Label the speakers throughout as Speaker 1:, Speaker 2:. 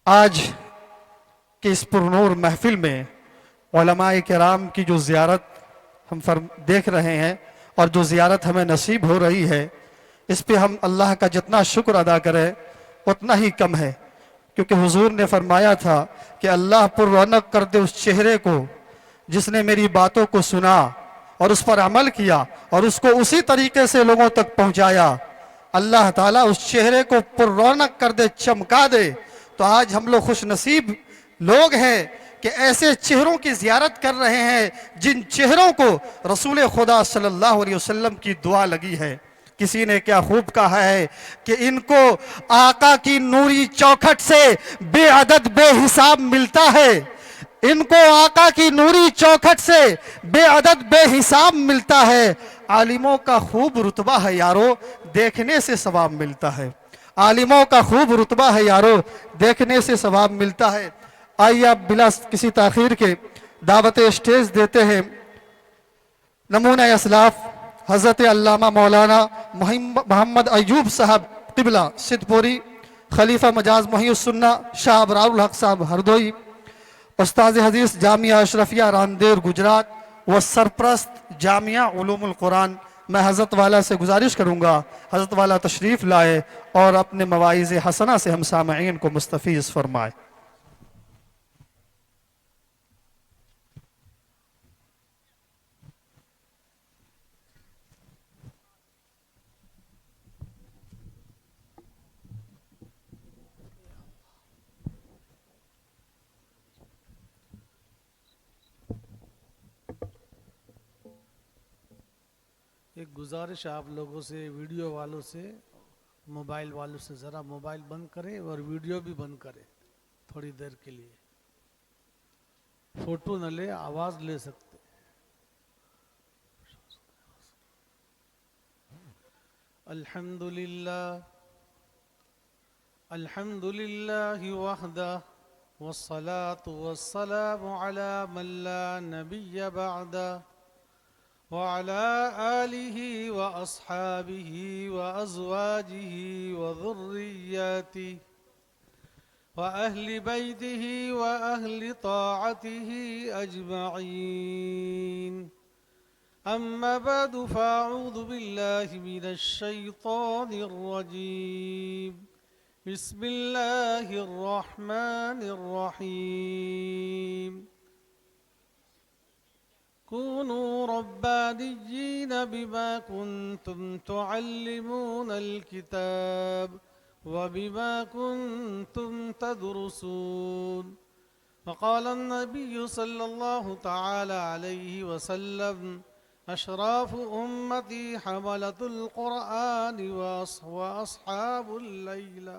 Speaker 1: آج کی اس پرنور محفل میں علماء کرام کی جو زیارت ہم دیکھ رہے ہیں اور جو زیارت ہمیں نصیب ہو رہی ہے، اس پہ ہم اللہ کا جتنا شکر ادا کریں اتنا ہی کم ہے، کیونکہ حضور نے فرمایا تھا کہ اللہ پر رونق کر دے اس چہرے کو جس نے میری باتوں کو سنا اور اس پر عمل کیا اور اس کو اسی طریقے سے لوگوں تک پہنچایا۔ اللہ تعالیٰ اس چہرے کو پر رونق کر دے، چمکا دے۔ تو آج ہم لوگ خوش نصیب لوگ ہیں کہ ایسے چہروں کی زیارت کر رہے ہیں جن چہروں کو رسول خدا صلی اللہ علیہ وسلم کی دعا لگی ہے۔ کسی نے کیا خوب کہا ہے کہ ان کو آقا کی نوری چوکھٹ سے بے عدد بے حساب ملتا ہے، ان کو آقا کی نوری چوکھٹ سے بے عدد بے حساب ملتا ہے۔ عالموں کا خوب رتبہ ہے یارو، دیکھنے سے ثواب ملتا ہے۔ عالموں کا خوب رتبہ ہے یارو، دیکھنے سے ثواب ملتا ہے۔ آئیے آپ بلا کسی تاخیر کے دعوت اسٹیج دیتے ہیں نمونہ اسلاف حضرت علامہ مولانا محمد ایوب صاحب قبلہ سدھپوری، خلیفہ مجاز محی السنہ شاہ ابرار الحق صاحب ہردوئی، استاذ حدیث جامعہ اشرفیہ راندیر گجرات و سرپرست جامعہ علوم القرآن۔ میں حضرت والا سے گزارش کروں گا حضرت والا تشریف لائے اور اپنے مواعظ حسنہ سے ہم سامعین کو مستفیض فرمائے۔
Speaker 2: ایک گزارش آپ لوگوں سے، ویڈیو والوں سے، موبائل والوں سے، ذرا موبائل بند کریں اور ویڈیو بھی بند کریں تھوڑی دیر کے لیے۔ فوٹو نہ لے، آواز لے سکتے۔ الحمدللہ الحمدللہ وحدہ والصلاة والسلام علی من لا نبی بعدہ وعلى آله وأصحابه وأزواجه وذرياته وأهل بيته وأهل طاعته أجمعين، أما بعد فأعوذ بالله من الشيطان الرجيم، بسم الله الرحمن الرحيم، كونوا ربانيين بما كنتم تعلمون الكتاب وبما كنتم تدرسون، وقال النبي صلى الله تعالى عليه وسلم أشراف أمتي حملة القرآن وأصحاب الليلة،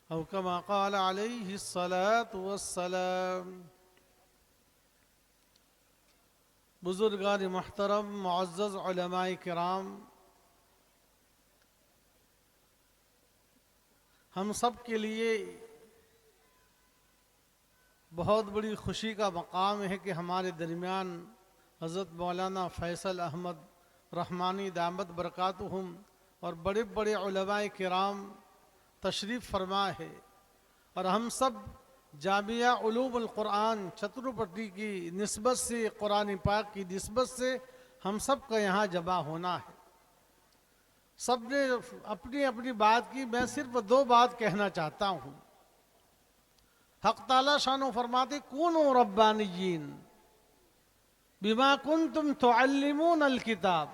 Speaker 2: أو كما قال عليه الصلاة والسلام۔ بزرگان محترم، معزز علماء کرام، ہم سب کے لیے بہت بڑی خوشی کا مقام ہے کہ ہمارے درمیان حضرت مولانا فیصل احمد رحمانی دامت برکاتہم اور بڑے بڑے علماء کرام تشریف فرما ہے، اور ہم سب جامعہ علوم القرآن چھترپٹی کی نسبت سے، قرآن پاک کی نسبت سے ہم سب کا یہاں جمع ہونا ہے۔ سب نے اپنی اپنی بات کی، میں صرف دو بات کہنا چاہتا ہوں۔ حق تعالیٰ شانو فرماتے کونوا ربانیین بما کنتم تعلمون الکتاب،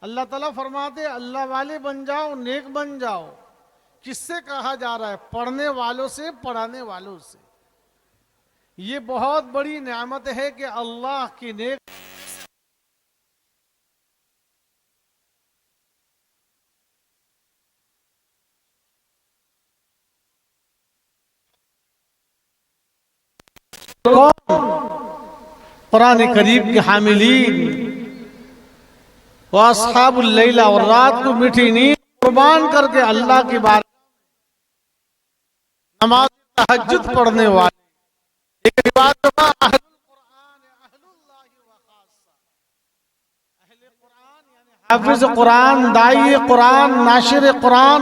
Speaker 2: اللہ تعالیٰ فرماتے اللہ والے بن جاؤ، نیک بن جاؤ۔ کس سے کہا جا رہا ہے؟ پڑھنے والوں سے، پڑھانے والوں سے۔ یہ بہت بڑی نعمت ہے کہ اللہ کی نیک قرآن کریم کے حاملین واصحاب اللیلہ، اور رات کو میٹھی نیند قربان کر کے اللہ کی بارگاہ نماز تہجد پڑھنے والے، ایک روایت میں اہل القرآن اہل اللہ و خاصہ، اہل قرآن یعنی حافظ قرآن، داعی قرآن، ناشر قرآن،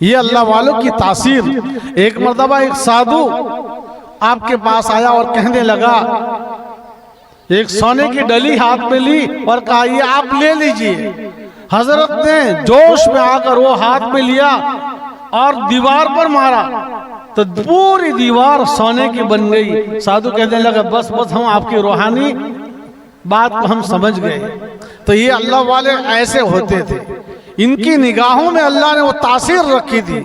Speaker 2: یہ اللہ والوں کی تاثیر۔ ایک مرتبہ ایک سادھو آپ کے پاس آیا اور کہنے لگا، ایک سونے کی ڈلی ہاتھ میں لی اور کہا یہ آپ لے لیجئے۔ حضرت نے جوش میں آ کر وہ ہاتھ میں لیا اور دیوار پر مارا تو پوری دیوار سونے کی بن گئی۔ سادھو کہنے لگا بس ہم آپ کی روحانی بات کو ہم سمجھ گئے۔ تو یہ اللہ والے ایسے ہوتے تھے، ان کی نگاہوں میں اللہ نے وہ تاثیر رکھی تھی۔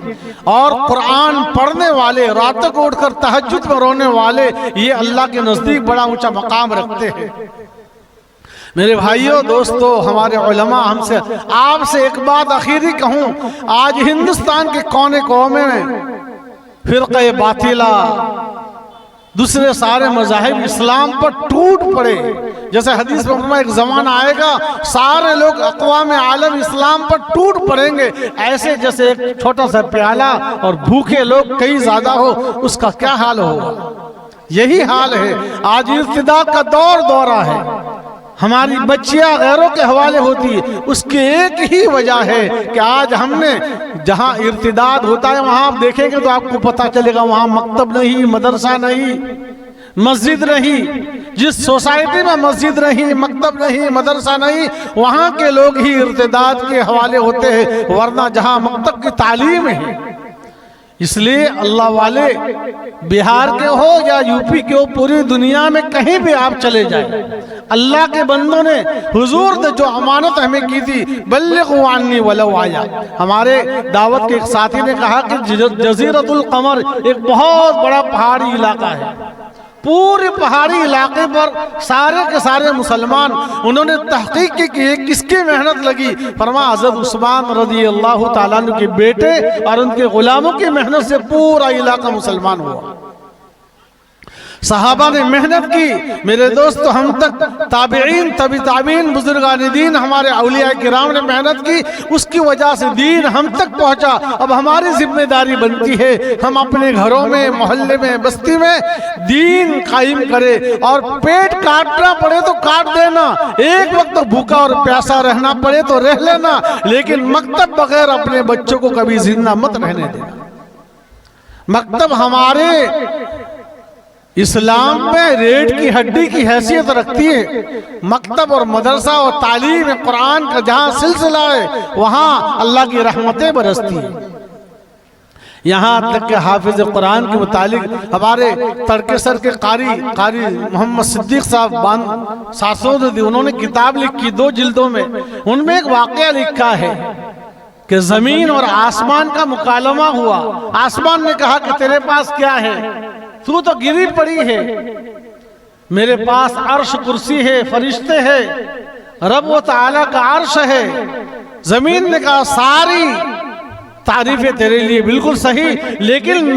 Speaker 2: اور قرآن پڑھنے والے، راتوں کو اٹھ کر تہجد میں رونے والے، یہ اللہ کے نزدیک بڑا اونچا مقام رکھتے ہیں۔ میرے بھائیوں دوستو، ہمارے علماء آپ سے ایک بات آخری کہوں، آج ہندوستان کے کونے کونے میں فرقہ باطلہ، دوسرے سارے مذاہب اسلام پر ٹوٹ پڑے۔ جیسے حدیث میں فرمایا ایک زمانہ آئے گا سارے لوگ اقوام عالم اسلام پر ٹوٹ پڑیں گے، ایسے جیسے ایک چھوٹا سا پیالہ اور بھوکے لوگ کئی زیادہ ہو، اس کا کیا حال ہوگا؟ یہی حال ہے۔ آج ارتداد کا دورہ ہے، ہماری بچیاں غیروں کے حوالے ہوتی ہے۔ اس کی ایک ہی وجہ ہے کہ آج ہم نے جہاں ارتداد ہوتا ہے وہاں آپ دیکھیں گے تو آپ کو پتہ چلے گا وہاں مکتب نہیں، مدرسہ نہیں، مسجد نہیں۔ جس سوسائٹی میں مسجد نہیں، مکتب نہیں، مدرسہ نہیں، وہاں کے لوگ ہی ارتداد کے حوالے ہوتے ہیں، ورنہ جہاں مکتب کی تعلیم ہے۔ اس لیے اللہ والے بہار کے ہو یا یو پی کے ہو، پوری دنیا میں کہیں بھی آپ چلے جائیں، اللہ کے بندوں نے، حضور نے جو امانت ہمیں کی تھی، بلغوا عنی ولو آیا۔ ہمارے دعوت کے ایک ساتھی نے کہا کہ جزیرۃ القمر ایک بہت بڑا پہاڑی علاقہ ہے، پورے پہاڑی علاقے پر سارے کے سارے مسلمان، انہوں نے تحقیق کی کہ کس کی محنت لگی؟ فرمایا حضرت عثمان رضی اللہ تعالیٰ عنہ کے بیٹے اور ان کے غلاموں کی محنت سے پورا علاقہ مسلمان ہوا۔ صحابہ نے محنت کی۔ میرے دوستو، ہم تک تابعین، تابعین، بزرگان دین، ہمارے اولیاء کرام نے محنت کی، اس کی وجہ سے دین ہم تک پہنچا۔ اب ہماری ذمہ داری بنتی ہے ہم اپنے گھروں میں، محلے میں، بستی میں دین قائم کرے، اور پیٹ کاٹنا پڑے تو کاٹ دینا، ایک وقت بھوکا اور پیاسا رہنا پڑے تو رہ لینا، لیکن مکتب بغیر اپنے بچوں کو کبھی زندہ مت رہنے دینا۔ مکتب ہمارے اسلام میں ریڑھ کی ہڈی کی حیثیت رکھتی ہے۔ مکتب اور مدرسہ اور تعلیم قرآن کا جہاں سلسلہ ہے وہاں اللہ کی رحمتیں برستی ہیں۔ یہاں تک کہ حافظ قرآن کے متعلق ہمارے تڑکسر کے قاری محمد صدیق صاحب ساسودی، انہوں نے کتاب لکھی 2 جلدوں میں، ان میں ایک واقعہ لکھا ہے کہ زمین اور آسمان کا مکالمہ ہوا۔ آسمان نے کہا کہ تیرے پاس کیا ہے؟ تو گری پڑی ہے، میرے پاس عرش، کرسی ہے، فرشتے ہیں، رب و تعالیٰ کا عرش ہے۔ زمین نے کہا ساری تعریفیں تیرے لیے بالکل صحیح، لیکن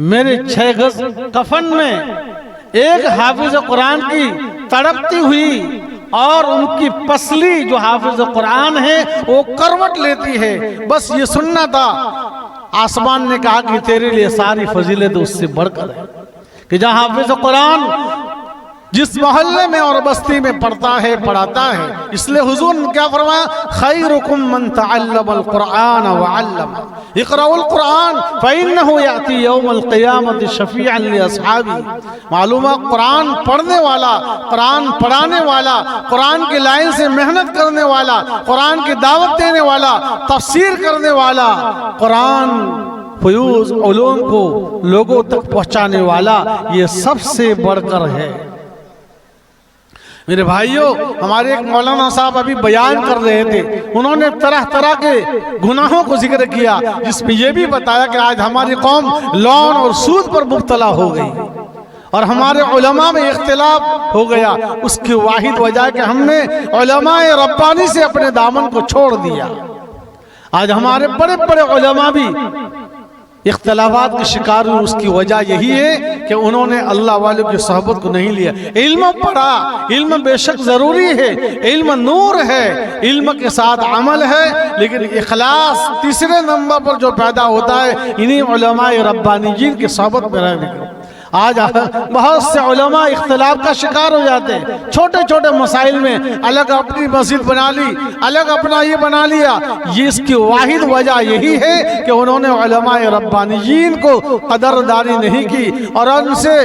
Speaker 2: میرے 6 گز کفن میں ایک حافظ قرآن کی تڑپتی ہوئی اور ان کی پسلی جو حافظ قرآن ہے وہ کروٹ لیتی ہے، بس یہ سننا تھا۔ آسمان نے کہا کہ تیرے لیے ساری فضیلت اس سے بڑھ کر ہے کہ جہاں حافظ قرآن جس محلے میں اور بستی میں پڑھتا ہے، پڑھاتا ہے۔ اس لئے حضور نے کیا فرمایا؟ خیرکم من تعلم القرآن وعلم، اقرأوا القرآن فإنه یأتی یوم القیامت شفیعا لأصحابی۔ معلومہ قرآن پڑھنے والا، قرآن پڑھانے والا، قرآن کی لائن سے محنت کرنے والا، قرآن کی دعوت دینے والا، تفسیر کرنے والا، قرآن فیوز علوم کو لوگوں تک پہنچانے والا، یہ سب سے بڑھ کر ہے۔ میرے بھائیوں، ہمارے ایک مولانا صاحب ابھی بیان کر رہے تھے، انہوں نے طرح طرح کے گناہوں کو ذکر کیا، جس میں یہ بھی بتایا کہ آج ہماری قوم لون اور سود پر مبتلا ہو گئی اور ہمارے علماء میں اختلاف ہو گیا۔ اس کی واحد وجہ ہے کہ ہم نے علماء ربانی سے اپنے دامن کو چھوڑ دیا۔ آج ہمارے بڑے بڑے علماء بھی اختلافات کے شکار ہوئے، اس کی وجہ یہی ہے کہ انہوں نے اللہ والوں کی صحبت کو نہیں لیا۔ علم پڑھا، علم بے شک ضروری ہے، علم نور ہے، علم کے ساتھ عمل ہے، لیکن اخلاص تیسرے نمبر پر جو پیدا ہوتا ہے انہی علماء ربانیین کی صحبت میں رہنے کا۔ آج بہت سے علماء اختلاف کا شکار ہو جاتے ہیں، چھوٹے چھوٹے مسائل میں الگ اپنی مسجد بنا لی، الگ اپنا یہ بنا لیا۔ یہ اس کی واحد وجہ یہی ہے کہ انہوں نے علماء ربانیین کو قدردانی نہیں کی اور ان سے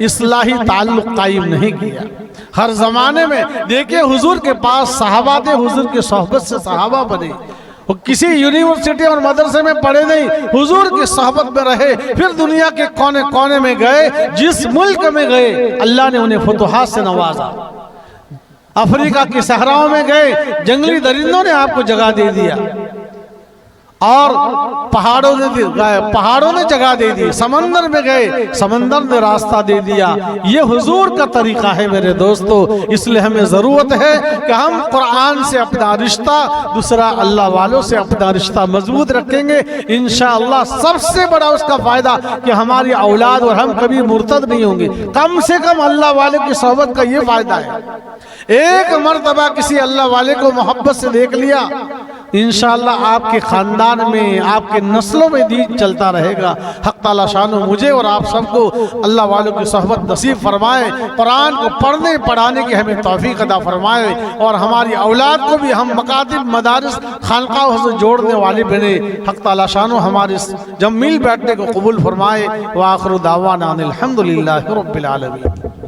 Speaker 2: اصلاحی تعلق قائم نہیں کیا۔ ہر زمانے میں دیکھیں حضور کے پاس صحابہ تھے، حضور کے صحبت سے صحابہ بنے، وہ کسی یونیورسٹی اور مدرسے میں پڑھے نہیں، حضور کی صحبت میں رہے، پھر دنیا کے کونے کونے میں گئے، جس ملک میں گئے اللہ نے انہیں فتوحات سے نوازا۔ افریقہ کی صحراؤں میں گئے، جنگلی درندوں نے آپ کو جگہ دے دیا، اور پہاڑوں نے جگہ دے دی، سمندر میں گئے، سمندر نے راستہ دے دیا۔ یہ حضور کا طریقہ ہے میرے دوستو، اس لیے ہمیں ضرورت ہے کہ ہم قرآن سے اپنا رشتہ، دوسرا اللہ والوں سے اپنا رشتہ مضبوط رکھیں گے انشاءاللہ۔ سب سے بڑا اس کا فائدہ کہ ہماری اولاد اور ہم کبھی مرتد نہیں ہوں گے، کم سے کم اللہ والے کی صحبت کا یہ فائدہ ہے۔ ایک مرتبہ کسی اللہ والے کو محبت سے دیکھ لیا، انشاءاللہ آپ کے خاندان میں، آپ کے نسلوں میں دین چلتا رہے گا۔ حق تعالیٰ شانو مجھے اور آپ سب کو اللہ والوں کی صحبت نصیب فرمائے، قرآن کو پڑھنے پڑھانے کی ہمیں توفیق عطا فرمائے، اور ہماری اولاد کو بھی ہم مکاتب، مدارس، خانقاہوں سے جوڑنے والے بنے۔ حق تعالیٰ شانو ہمارے جب مل بیٹھنے کو قبول فرمائے۔ وآخر دعوانا ان الحمدللہ رب العالمین۔